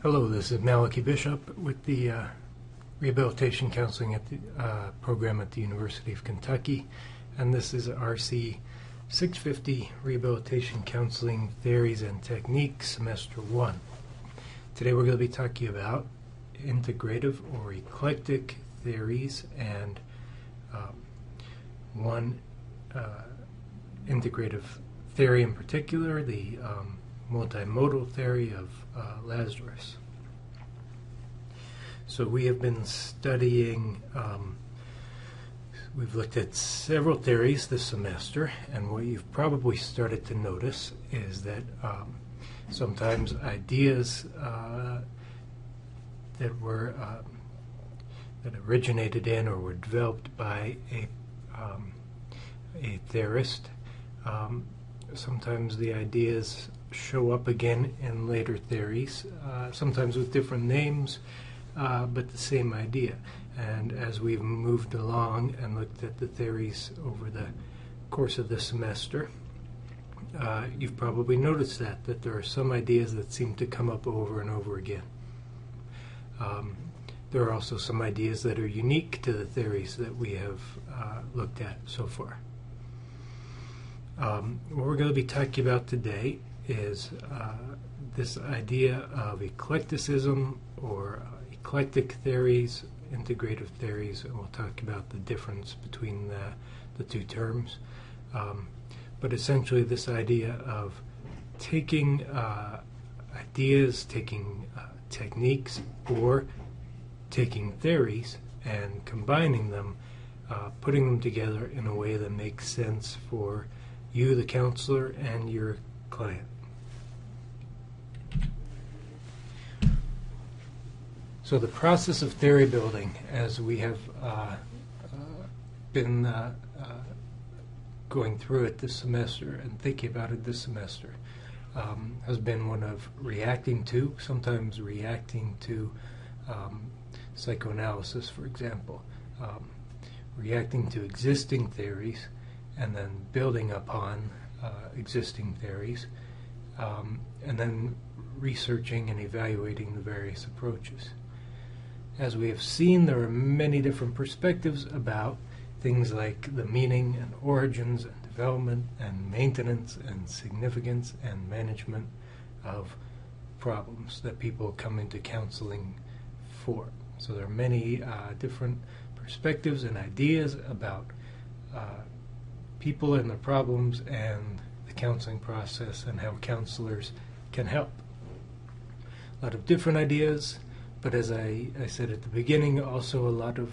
Hello, this is Malachi Bishop with the Rehabilitation Counseling at the program at the University of Kentucky, and this is RC-650 Rehabilitation Counseling Theories and Techniques, Semester 1. Today we're going to be talking about integrative or eclectic theories and one integrative theory in particular, the multimodal theory of Lazarus. So we have been studying, we've looked at several theories this semester, and what you've probably started to notice is that sometimes ideas that originated in or were developed by a theorist, sometimes the ideas show up again in later theories, sometimes with different names, but the same idea. And as we've moved along and looked at the theories over the course of the semester, you've probably noticed that there are some ideas that seem to come up over and over again. There are also some ideas that are unique to the theories that we have looked at so far. What we're going to be talking about today is this idea of eclecticism or eclectic theories, integrative theories, and we'll talk about the difference between the two terms. But essentially this idea of taking ideas, taking techniques, or taking theories and combining them, putting them together in a way that makes sense for you, the counselor, and your client. So the process of theory building, as we have been going through it this semester and thinking about it this semester, has been one of sometimes reacting to psychoanalysis, for example, reacting to existing theories and then building upon existing theories, and then researching and evaluating the various approaches. As we have seen, there are many different perspectives about things like the meaning and origins and development and maintenance and significance and management of problems that people come into counseling for. So there are many different perspectives and ideas about people and their problems and the counseling process and how counselors can help. A lot of different ideas, but as I said at the beginning, also a lot of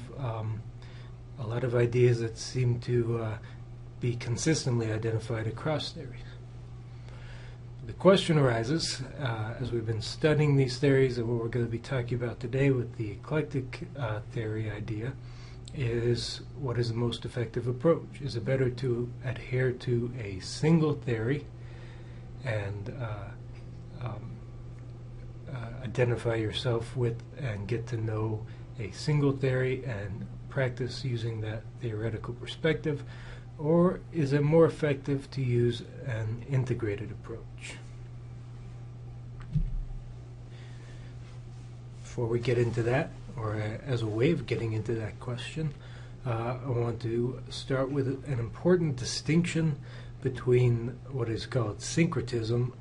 ideas that seem to be consistently identified across theories. The question arises, as we've been studying these theories, and what we're going to be talking about today with the eclectic theory idea, is what is the most effective approach? Is it better to adhere to a single theory and identify yourself with and get to know a single theory and practice using that theoretical perspective, or is it more effective to use an integrated approach? Before we get into that, or as a way of getting into that question, I want to start with an important distinction between what is called syncretism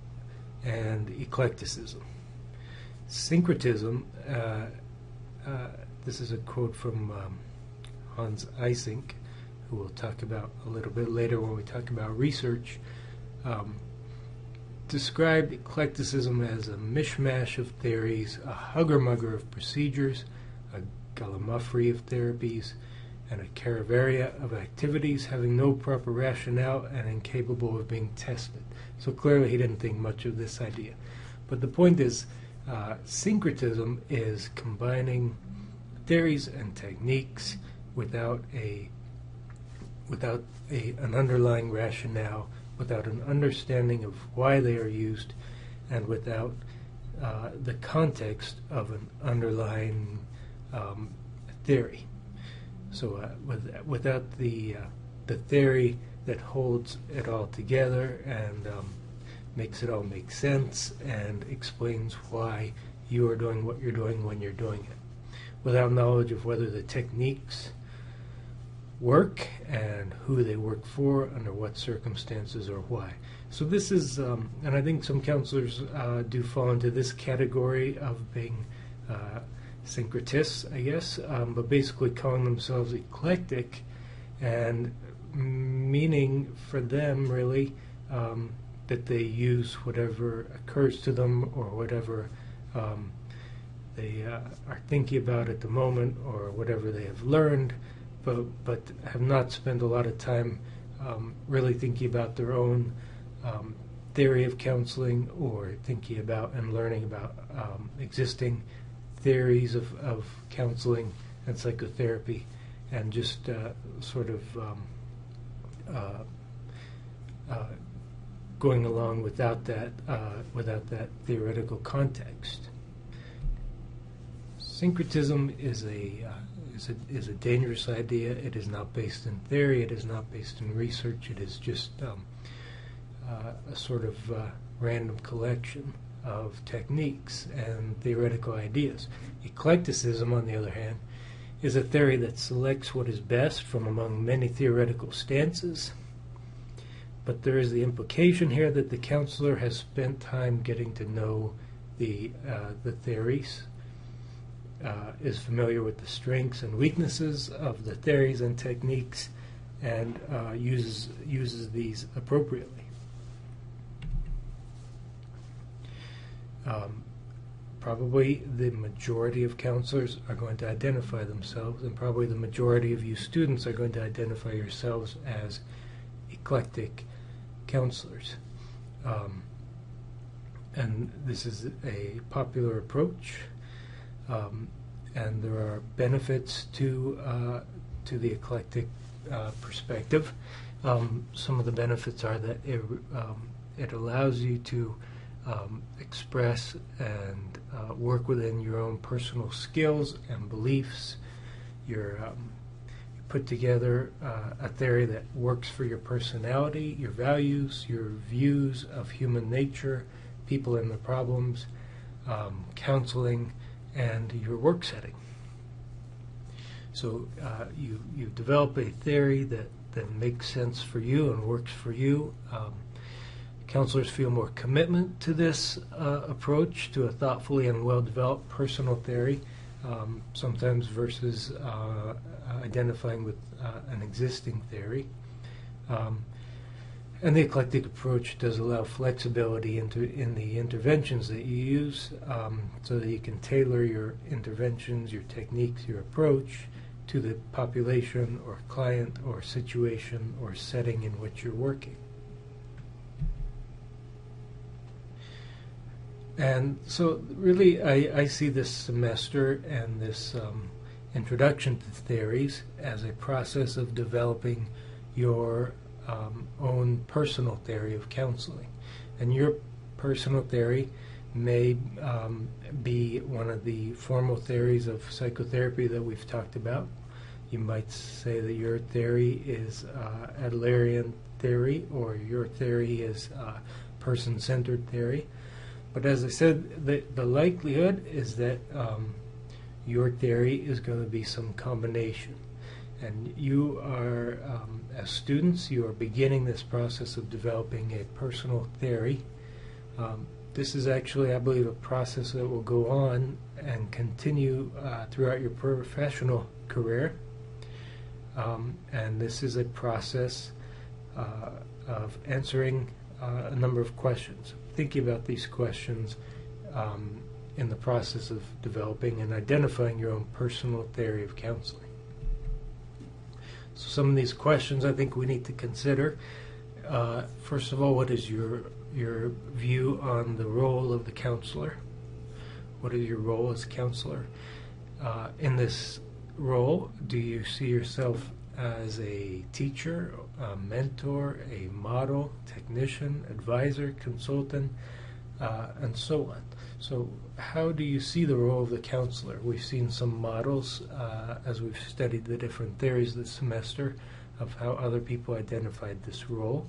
and eclecticism. Syncretism, this is a quote from Hans Eysenck, who we'll talk about a little bit later when we talk about research, described eclecticism as a mishmash of theories, a hugger-mugger of procedures, a gallimaufry of therapies, and a caraveria of activities having no proper rationale and incapable of being tested. So clearly he didn't think much of this idea. But the point is, syncretism is combining theories and techniques without an underlying rationale, without an understanding of why they are used, and without the context of an underlying theory. So without the theory that holds it all together and makes it all make sense and explains why you are doing what you're doing when you're doing it, without knowledge of whether the techniques work and who they work for, under what circumstances, or why. So this is, and I think some counselors do fall into this category of being syncretists, I guess, but basically calling themselves eclectic, and meaning for them really that they use whatever occurs to them, or whatever they are thinking about at the moment, or whatever they have learned, but have not spent a lot of time really thinking about their own theory of counseling, or thinking about and learning about existing theories of counseling and psychotherapy, and just sort of going along without that theoretical context. Syncretism is a dangerous idea. It is not based in theory. It is not based in research. It is just a sort of random collection of techniques and theoretical ideas. Eclecticism, on the other hand, is a theory that selects what is best from among many theoretical stances, but there is the implication here that the counselor has spent time getting to know the theories, is familiar with the strengths and weaknesses of the theories and techniques, and uses these appropriately. Probably the majority of counselors are going to identify themselves, and probably the majority of you students are going to identify yourselves as eclectic counselors. And this is a popular approach, and there are benefits to the eclectic perspective. Some of the benefits are that it allows you to express and work within your own personal skills and beliefs. You put together a theory that works for your personality, your values, your views of human nature, people and their problems, counseling, and your work setting. So you develop a theory that makes sense for you and works for you. Counselors feel more commitment to this approach, to a thoughtfully and well-developed personal theory, sometimes versus identifying with an existing theory. And the eclectic approach does allow flexibility in the interventions that you use, so that you can tailor your interventions, your techniques, your approach to the population or client or situation or setting in which you're working. And so really I see this semester and this introduction to theories as a process of developing your own personal theory of counseling. And your personal theory may be one of the formal theories of psychotherapy that we've talked about. You might say that your theory is Adlerian theory, or your theory is person-centered theory. But as I said, the likelihood is that your theory is going to be some combination. And you are, as students, you are beginning this process of developing a personal theory. This is actually, I believe, a process that will go on and continue throughout your professional career. And this is a process of answering a number of questions, thinking about these questions in the process of developing and identifying your own personal theory of counseling. So some of these questions I think we need to consider. First of all, what is your view on the role of the counselor? What is your role as a counselor? In this role, do you see yourself as a teacher, a mentor, a model, technician, advisor, consultant, and so on? So how do you see the role of the counselor? We've seen some models as we've studied the different theories this semester of how other people identified this role.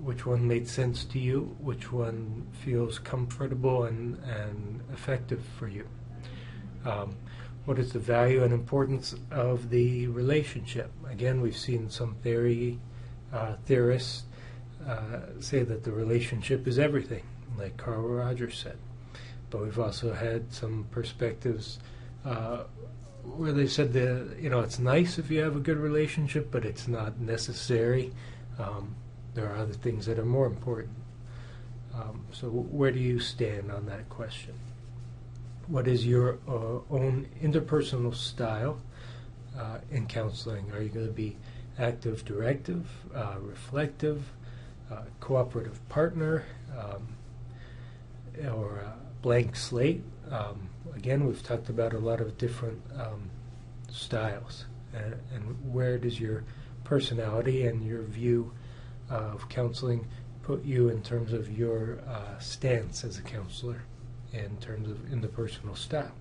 which one made sense to you, which one feels comfortable and effective for you. What is the value and importance of the relationship? Again, we've seen some theorists say that the relationship is everything, like Carl Rogers said. But we've also had some perspectives where they said that, it's nice if you have a good relationship, but it's not necessary. There are other things that are more important. So where do you stand on that question? What is your own interpersonal style in counseling? Are you going to be active, directive, reflective, cooperative partner, or blank slate? Again, we've talked about a lot of different styles. And where does your personality and your view of counseling put you in terms of your stance as a counselor in terms of interpersonal style?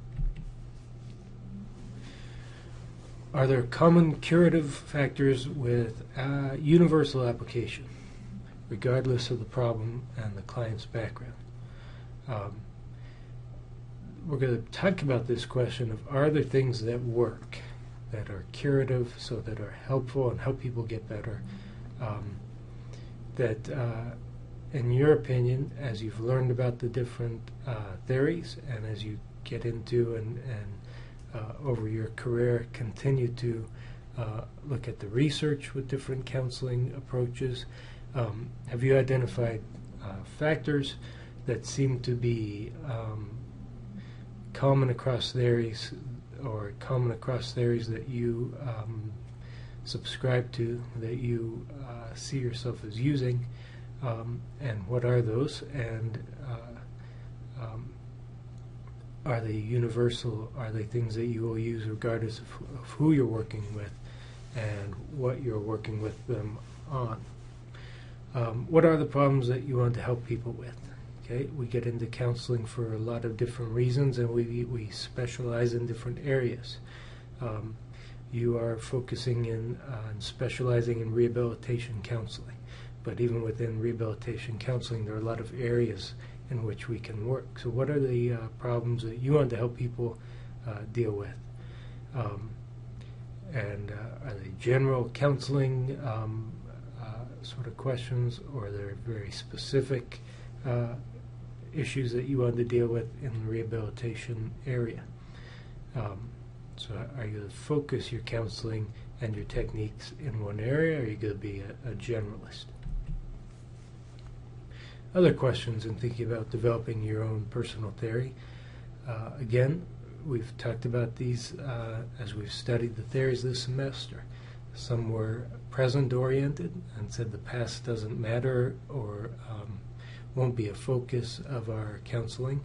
Are there common curative factors with universal application, regardless of the problem and the client's background? We're going to talk about this question of, are there things that work, that are curative, so that are helpful and help people get better, that in your opinion, as you've learned about the different theories and as you get into and over your career continue to look at the research with different counseling approaches, have you identified factors that seem to be common across theories, or common across theories that you subscribe to, that you see yourself as using, and what are those, and are they universal? Are they things that you will use regardless of who you're working with and what you're working with them on? What are the problems that you want to help people with? Okay, we get into counseling for a lot of different reasons, and we specialize in different areas. You are focusing in on specializing in rehabilitation counseling, but even within rehabilitation counseling, there are a lot of areas in which we can work. So what are the problems that you want to help people deal with? And are they general counseling sort of questions, or are there very specific issues that you want to deal with in the rehabilitation area? So are you going to focus your counseling and your techniques in one area, or are you going to be a generalist? Other questions in thinking about developing your own personal theory. Again, we've talked about these as we've studied the theories this semester. Some were present-oriented and said the past doesn't matter or won't be a focus of our counseling.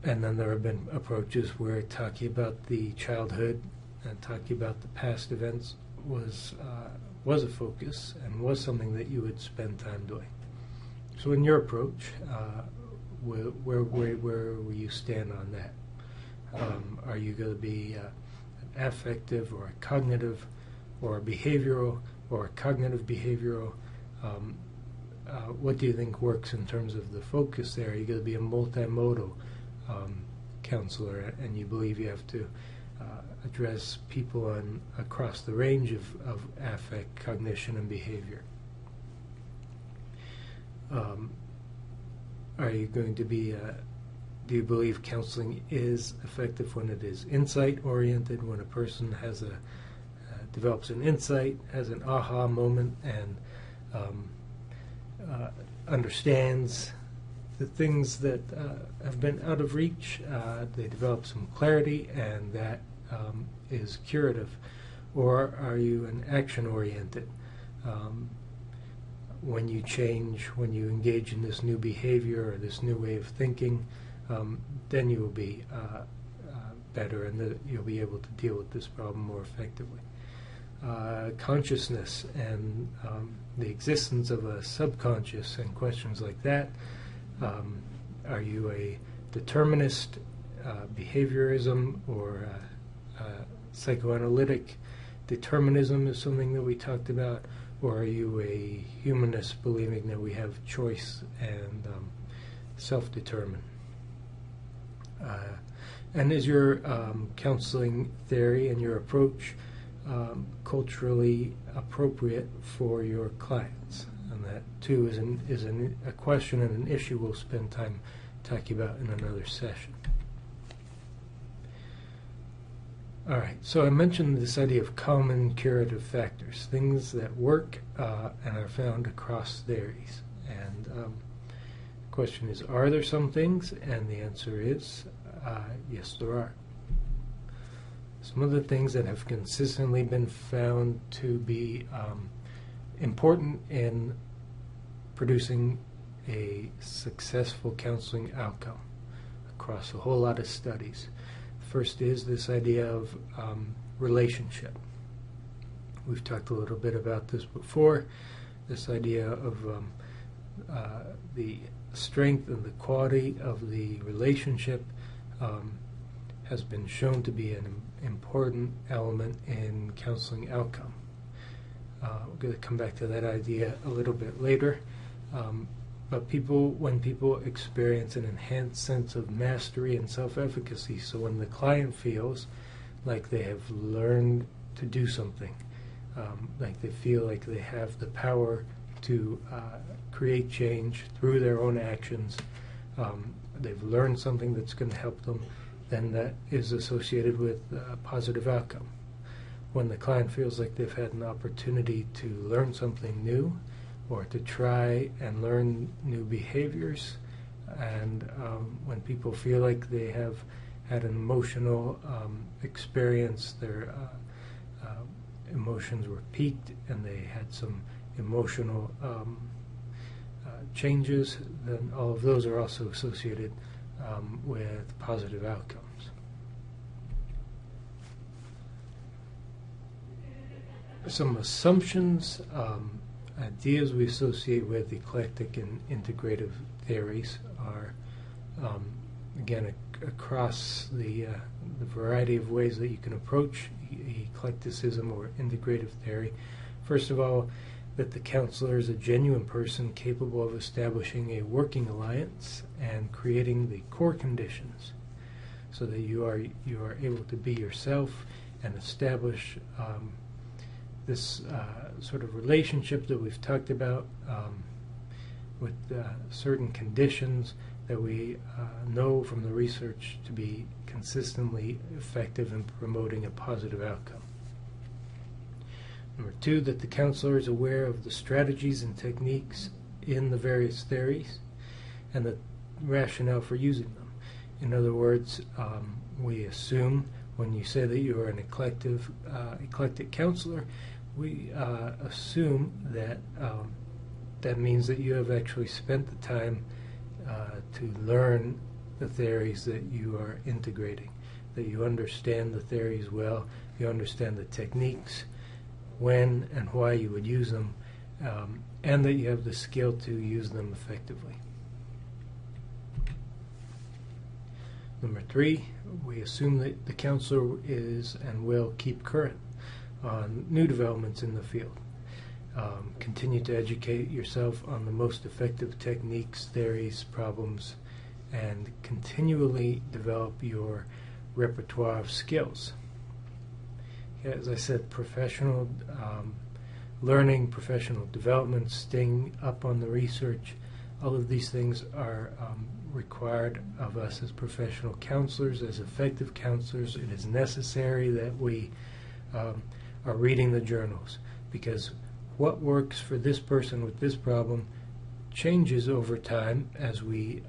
And then there have been approaches where talking about the childhood and talking about the past events was a focus and was something that you would spend time doing. So in your approach, where will you stand on that? Are you going to be an affective or a cognitive or a behavioral or a cognitive behavioral? What do you think works in terms of the focus there? Are you going to be a multimodal counselor, and you believe you have to address people across the range of affect, cognition, and behavior? Are you going to be, do you believe counseling is effective when it is insight-oriented, when a person has develops an insight, has an aha moment, and understands the things that have been out of reach, they develop some clarity, and that is curative? Or are you an action-oriented? When you change, when you engage in this new behavior or this new way of thinking, then you will be better, and you'll be able to deal with this problem more effectively. Consciousness and the existence of a subconscious and questions like that. Are you a determinist, behaviorism, or psychoanalytic determinism is something that we talked about? or are you a humanist believing that we have choice and self-determine? And is your counseling theory and your approach culturally appropriate for your clients? And that too is a question and an issue we'll spend time talking about in another session. All right, so I mentioned this idea of common curative factors, things that work and are found across theories. And the question is, are there some things? And the answer is yes, there are. Some of the things that have consistently been found to be important in producing a successful counseling outcome across a whole lot of studies. First is this idea of relationship. We've talked a little bit about this before, this idea of the strength and the quality of the relationship has been shown to be an important element in counseling outcome. We're going to come back to that idea a little bit later. But when people experience an enhanced sense of mastery and self-efficacy, so when the client feels like they have learned to do something, like they feel like they have the power to create change through their own actions, they've learned something that's going to help them, then that is associated with a positive outcome. When the client feels like they've had an opportunity to learn something new, or to try and learn new behaviors, and when people feel like they have had an emotional experience, their emotions were peaked and they had some emotional changes, then all of those are also associated with positive outcomes. Some assumptions, ideas we associate with eclectic and integrative theories are, again, across the variety of ways that you can approach eclecticism or integrative theory. First of all, that the counselor is a genuine person capable of establishing a working alliance and creating the core conditions so that you are able to be yourself and establish this sort of relationship that we've talked about with certain conditions that we know from the research to be consistently effective in promoting a positive outcome. Number two, that the counselor is aware of the strategies and techniques in the various theories and the rationale for using them. In other words, we assume when you say that you are an eclectic counselor, we assume that that means that you have actually spent the time to learn the theories that you are integrating, that you understand the theories well, you understand the techniques, when and why you would use them, and that you have the skill to use them effectively. Number three, we assume that the counselor is and will keep current on new developments in the field. Continue to educate yourself on the most effective techniques, theories, problems, and continually develop your repertoire of skills. As I said, professional learning, professional development, staying up on the research, all of these things are required of us as professional counselors, as effective counselors. It is necessary that we are reading the journals, because what works for this person with this problem changes over time as we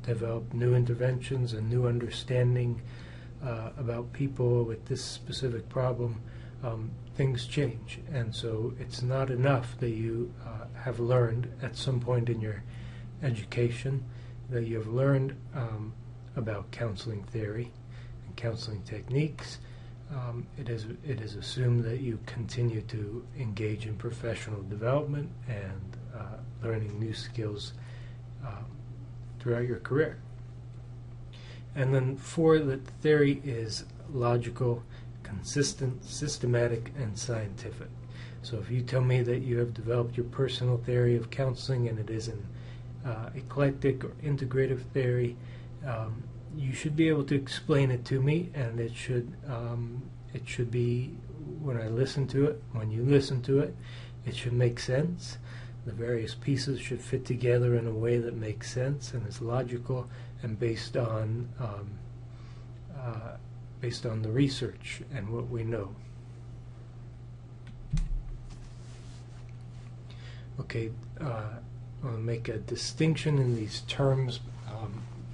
develop new interventions and new understanding about people with this specific problem. Things change, and so it's not enough that you have learned at some point in your education that you have learned about counseling theory and counseling techniques. It is assumed that you continue to engage in professional development and learning new skills throughout your career. And then four, that the theory is logical, consistent, systematic, and scientific. So if you tell me that you have developed your personal theory of counseling and it is an eclectic or integrative theory, you should be able to explain it to me, and it should be, when I listen to it, when you listen to it, it should make sense. The various pieces should fit together in a way that makes sense and is logical and based on the research and what we know. Okay, I'll make a distinction in these terms.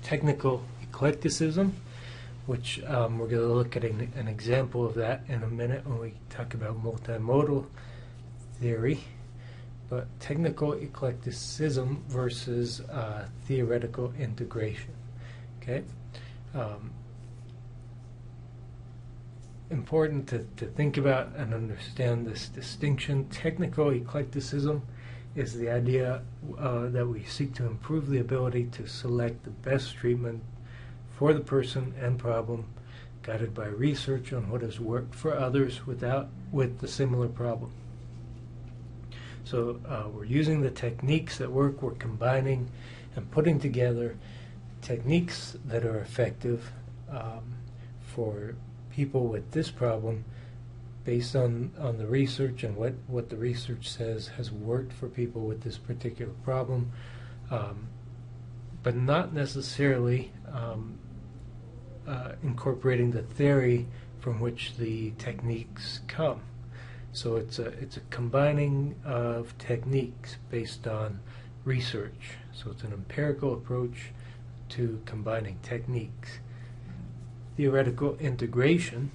Technical eclecticism, which we're going to look at an example of that in a minute when we talk about multimodal theory. But technical eclecticism versus theoretical integration. Okay, important to think about and understand this distinction. Technical eclecticism is the idea that we seek to improve the ability to select the best treatment for the person and problem, guided by research on what has worked for others with the similar problem. So we're using the techniques that work, we're combining and putting together techniques that are effective for people with this problem based on the research and what the research says has worked for people with this particular problem, but not necessarily incorporating the theory from which the techniques come. So it's a combining of techniques based on research. So it's an empirical approach to combining techniques. Theoretical integration,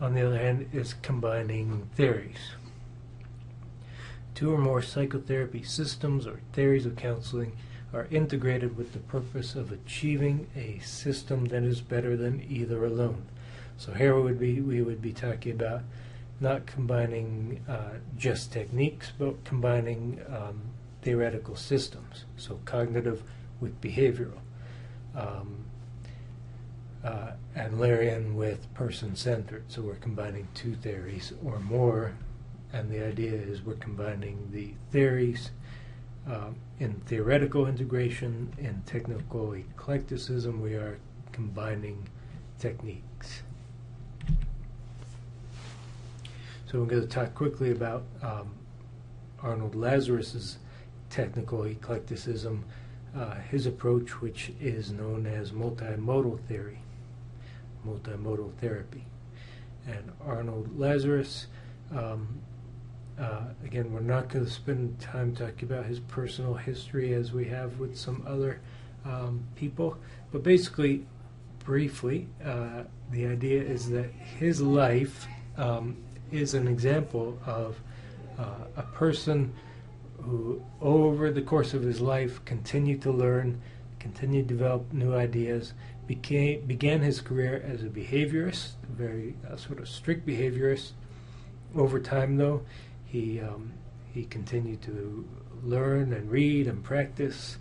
on the other hand, is combining theories. Two or more psychotherapy systems or theories of counseling are integrated with the purpose of achieving a system that is better than either alone. So here we would be talking about not combining just techniques, but combining theoretical systems. So cognitive with behavioral, Adlerian with person-centered. So we're combining two theories or more, and the idea is we're combining the theories in theoretical integration. In technical eclecticism, we are combining techniques. So we're going to talk quickly about Arnold Lazarus's technical eclecticism, his approach, which is known as multimodal theory, multimodal therapy. And Arnold Lazarus, again, we're not going to spend time talking about his personal history as we have with some other people, but basically, briefly, the idea is that his life is an example of a person who, over the course of his life, continued to learn, continued to develop new ideas, began his career as a behaviorist, a very sort of strict behaviorist. Over time, though, he continued to learn and read and practice,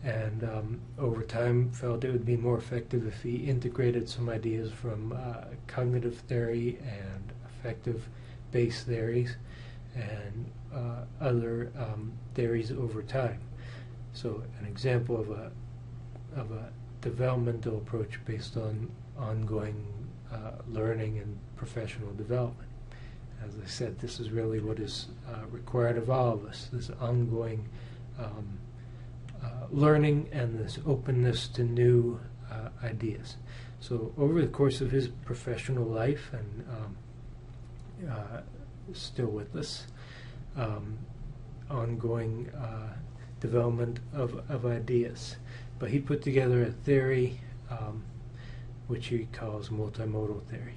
and over time felt it would be more effective if he integrated some ideas from cognitive theory and affective-based theories and other theories over time. So an example of a developmental approach based on ongoing learning and professional development. As I said, this is really what is required of all of us, this ongoing learning and this openness to new ideas. So over the course of his professional life, and still with us, ongoing development of ideas. But he put together a theory which he calls multimodal theory.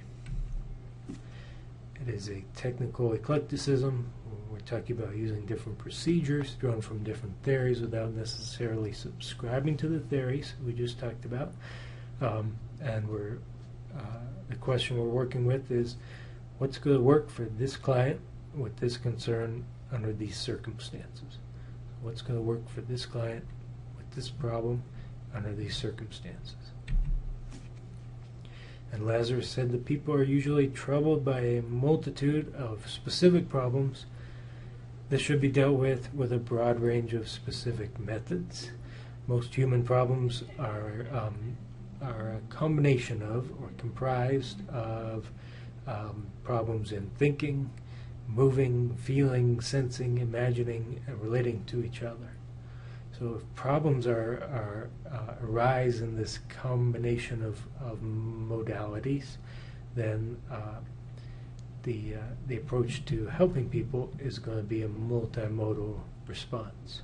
It is a technical eclecticism. We're talking about using different procedures drawn from different theories without necessarily subscribing to the theories we just talked about. And the question we're working with is, what's going to work for this client with this concern under these circumstances? What's going to work for this client with this problem under these circumstances? And Lazarus said that people are usually troubled by a multitude of specific problems that should be dealt with a broad range of specific methods. Most human problems are a combination of, or comprised of, problems in thinking, moving, feeling, sensing, imagining, and relating to each other. So if problems arise in this combination of modalities, then the approach to helping people is going to be a multimodal response.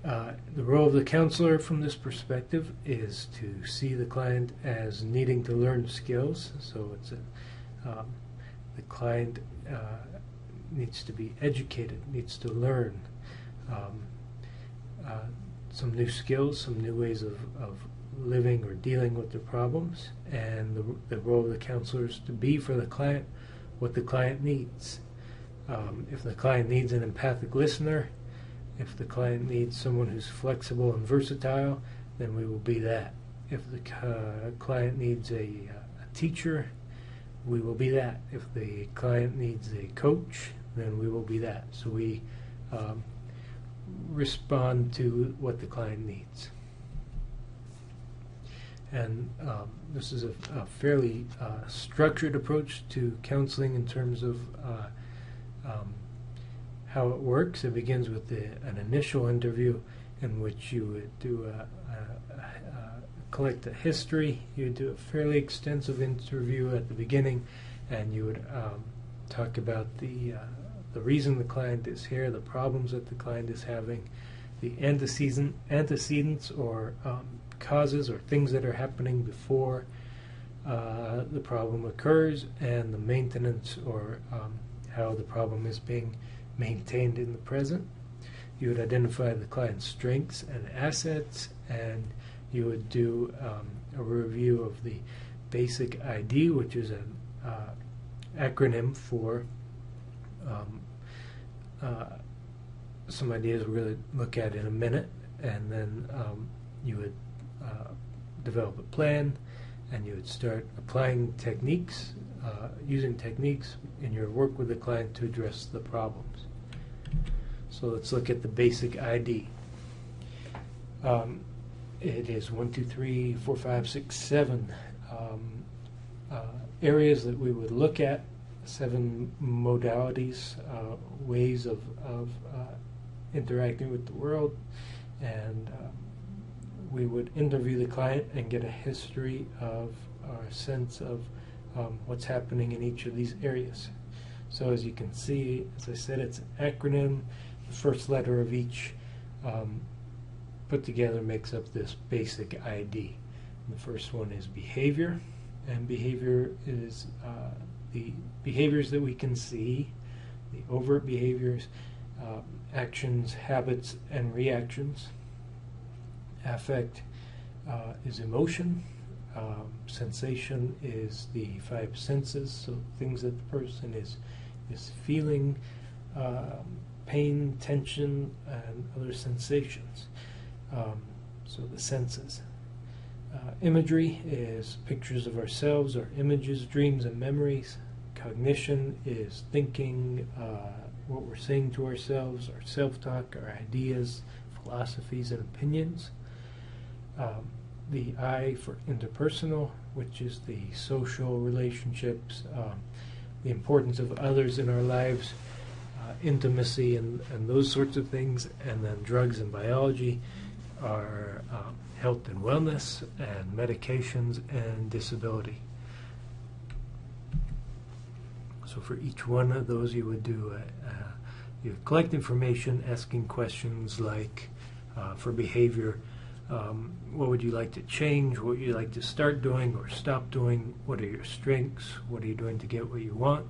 The role of the counselor from this perspective is to see the client as needing to learn skills. So it's the client needs to be educated, needs to learn some new skills, some new ways of living or dealing with their problems, and the role of the counselor is to be for the client what the client needs. If the client needs an empathic listener, if the client needs someone who's flexible and versatile, then we will be that. If the client needs a teacher, we will be that. If the client needs a coach, then we will be that. So we respond to what the client needs. And this is a fairly structured approach to counseling in terms of how it works. It begins with an initial interview in which you would do collect a history. You would do a fairly extensive interview at the beginning, and you would talk about the reason the client is here, the problems that the client is having, the antecedents or causes or things that are happening before the problem occurs, and the maintenance or how the problem is being maintained in the present. You would identify the client's strengths and assets, and you would do a review of the basic ID, which is an acronym for some ideas we're going to look at in a minute, and then you would develop a plan, and you would start applying techniques, using techniques in your work with the client to address the problems. So let's look at the basic ID. It is 1, 2, 3, 4, 5, 6, 7 areas that we would look at, 7 modalities, ways of interacting with the world, and we would interview the client and get a history of our sense of what's happening in each of these areas. So as you can see, as I said, it's an acronym. The first letter of each put together makes up this basic ID. And the first one is behavior, and behavior is the behaviors that we can see, the overt behaviors, actions, habits, and reactions. Affect is emotion. Sensation is the 5 senses, so things that the person is feeling, pain, tension, and other sensations. So the senses. Imagery is pictures of ourselves, or images, dreams, and memories. Cognition is thinking, what we're saying to ourselves, our self-talk, our ideas, philosophies, and opinions. The I for interpersonal, which is the social relationships, the importance of others in our lives, intimacy, and those sorts of things. And then drugs and biology are health and wellness, and medications and disability. So for each one of those, you would do you collect information, asking questions like, for behavior, what would you like to change? What would you like to start doing or stop doing? What are your strengths? What are you doing to get what you want?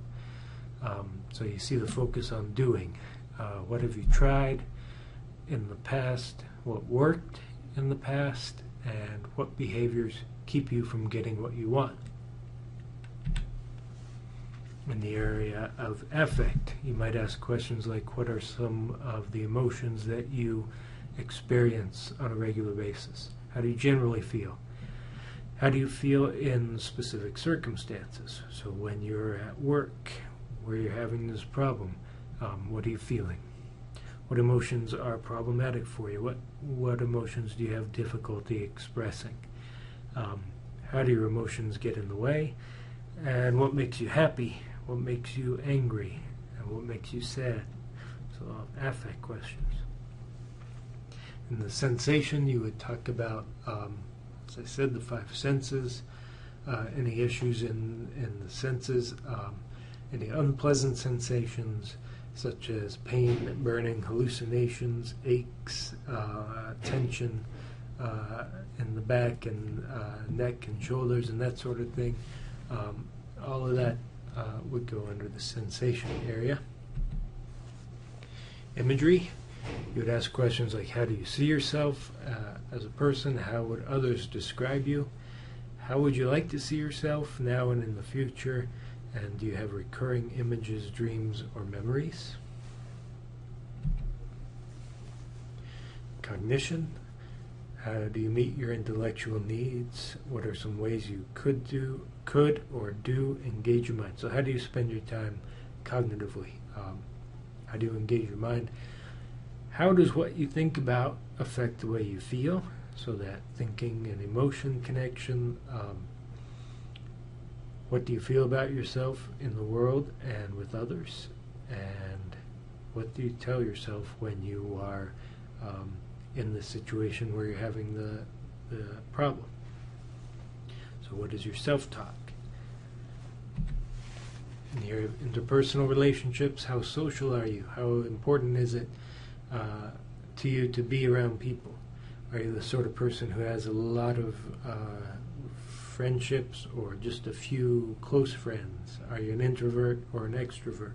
So you see the focus on doing. What have you tried in the past? What worked in the past? And what behaviors keep you from getting what you want? In the area of affect, you might ask questions like, what are some of the emotions that you experience on a regular basis? How do you generally feel? How do you feel in specific circumstances? So when you're at work, where you're having this problem, what are you feeling? What emotions are problematic for you? What emotions do you have difficulty expressing? How do your emotions get in the way? And what makes you happy? What makes you angry? And what makes you sad? So affect questions. In the sensation, you would talk about, as I said, the five senses, any issues in the senses, any unpleasant sensations such as pain, burning, hallucinations, aches, tension in the back and neck and shoulders and that sort of thing. All of that would go under the sensation area. Imagery. You would ask questions like, how do you see yourself as a person? How would others describe you? How would you like to see yourself now and in the future? And do you have recurring images, dreams, or memories? Cognition. How do you meet your intellectual needs? What are some ways you could or do engage your mind? So how do you spend your time cognitively? How do you engage your mind? How does what you think about affect the way you feel? So that thinking and emotion connection. What do you feel about yourself in the world and with others? And what do you tell yourself when you are in the situation where you're having the problem? So what is your self-talk? In your interpersonal relationships, how social are you? How important is it to you to be around people? Are you the sort of person who has a lot of friendships or just a few close friends? Are you an introvert or an extrovert?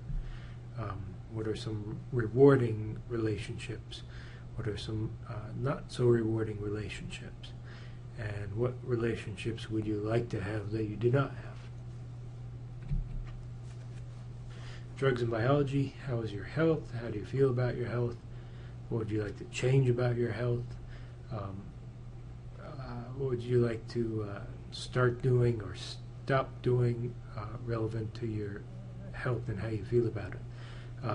What are some rewarding relationships? What are some not so rewarding relationships? And what relationships would you like to have that you do not have? Drugs and biology. How is your health? How do you feel about your health? What would you like to change about your health? What would you like to start doing or stop doing relevant to your health and how you feel about it?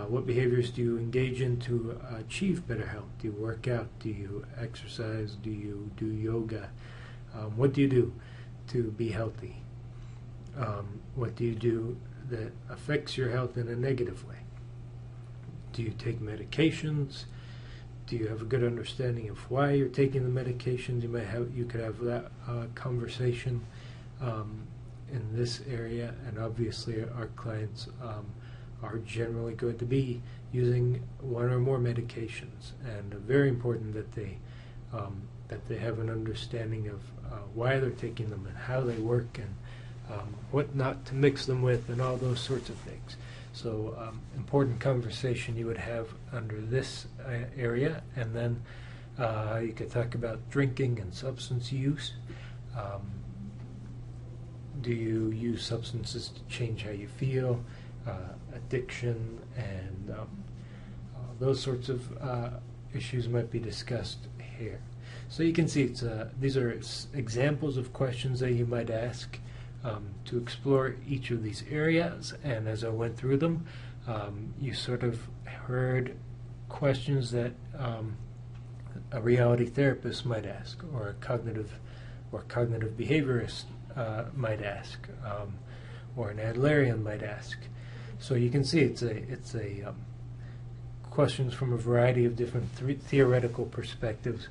What behaviors do you engage in to achieve better health? Do you work out? Do you exercise? Do you do yoga? What do you do to be healthy? What do you do that affects your health in a negative way? Do you take medications? Do you have a good understanding of why you're taking the medications? You could have that conversation in this area, and obviously our clients are generally going to be using one or more medications, and very important that they have an understanding of why they're taking them and how they work and what not to mix them with and all those sorts of things. So important conversation you would have under this area. And then you could talk about drinking and substance use. Do you use substances to change how you feel? Addiction and those sorts of issues might be discussed here. So you can see these are examples of questions that you might ask to explore each of these areas. And as I went through them, you sort of heard questions that a reality therapist might ask, or a cognitive behaviorist might ask, or an Adlerian might ask. So you can see it's a questions from a variety of different theoretical perspectives,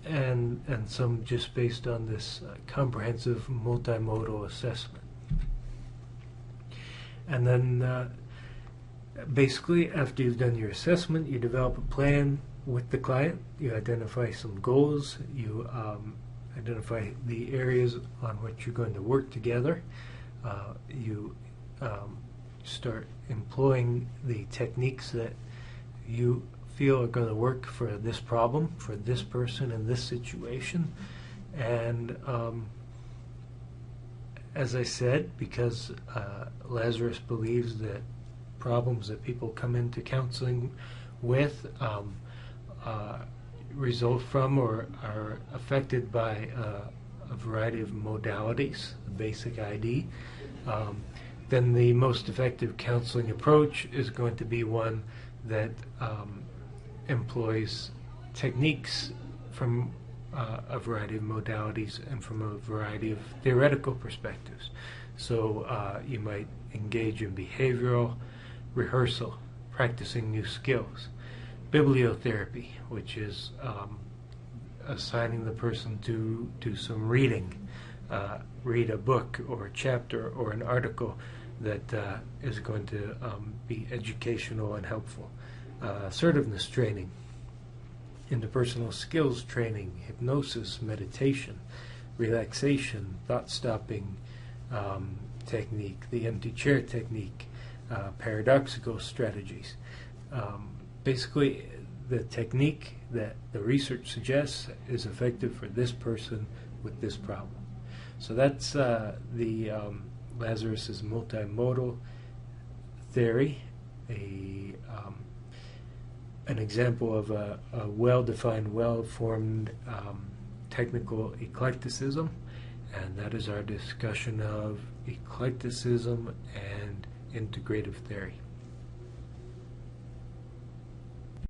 and some just based on this comprehensive multimodal assessment. And then basically, after you've done your assessment, you develop a plan with the client. You identify some goals. You identify the areas on which you're going to work together. You start employing the techniques that you feel are going to work for this problem, for this person in this situation. And as I said, because Lazarus believes that problems that people come into counseling with result from or are affected by a variety of modalities, the basic ID, then the most effective counseling approach is going to be one that employs techniques from a variety of modalities and from a variety of theoretical perspectives. So you might engage in behavioral rehearsal, practicing new skills, bibliotherapy, which is assigning the person to do some reading, read a book or a chapter or an article that is going to be educational and helpful. Assertiveness training, interpersonal skills training, hypnosis, meditation, relaxation, thought-stopping technique, the empty chair technique, paradoxical strategies. Basically, the technique that the research suggests is effective for this person with this problem. So that's the Lazarus's multimodal theory, an example of a well-defined, well-formed technical eclecticism, and that is our discussion of eclecticism and integrative theory.